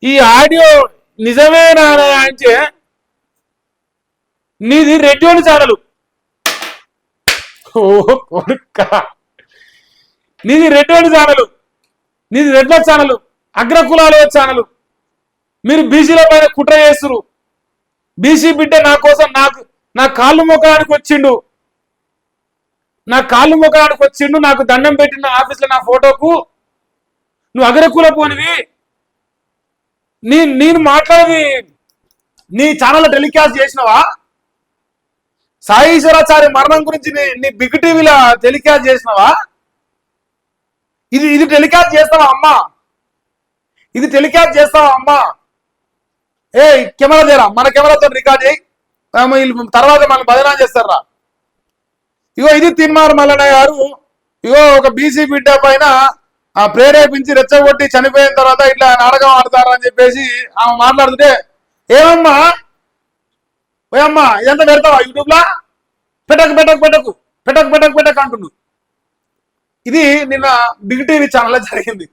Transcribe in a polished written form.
ఈ ఆడియో నిజమేనా అంటే నీది రెడ్యోని ఛానల్. ఓ కొడుక్క, నీది రెడ్యోని ఛానల్, నీది రెడ్ల ఛానల్, అగ్రకులాల ఛానల్. మీరు బీసీల పైన కుట్ర చేస్తురు. బీసీ బిడ్డ నా కోసం నా కాళ్ళు మొక్కడానికి వచ్చిండు, నాకు దండం పెట్టిన ఆఫీస్లో నా ఫోటోకు నువ్వు అగ్రకుల పోనివి. నేను మాట్లాడి నీ ఛానల్ టెలికాస్ట్ చేసినవా? సాయి ఈశ్వరాచార్య మరణం గురించి నీ బిగ్ టీవీలో టెలికాస్ట్ చేసినవా? ఇది టెలికాస్ట్ చేస్తావా అమ్మా? ఇది టెలికాస్ట్ చేస్తావా అమ్మా? ఏ కెమెరా దేరా, మన కెమెరాతో రికార్డ్ చేయి, తర్వాత మనం బదనాం చేస్తారా. ఇగో ఇది తిన్మార్ మల్లన్న గారు. ఇగో ఒక బీసీ బిడ్డ పైన ప్రేరేపించి రెచ్చగొట్టి చనిపోయిన తర్వాత ఇట్లా నాటకం ఆడతారా అని చెప్పేసి ఆమె మాట్లాడుతుంటే, ఏమమ్మా ఓయమ్మా ఇదంతా పెడతావా యూట్యూబ్లా? పెట్టకు అంటుండు. ఇది నిన్న బిగ్ టీవీ ఛానల్లో జరిగింది.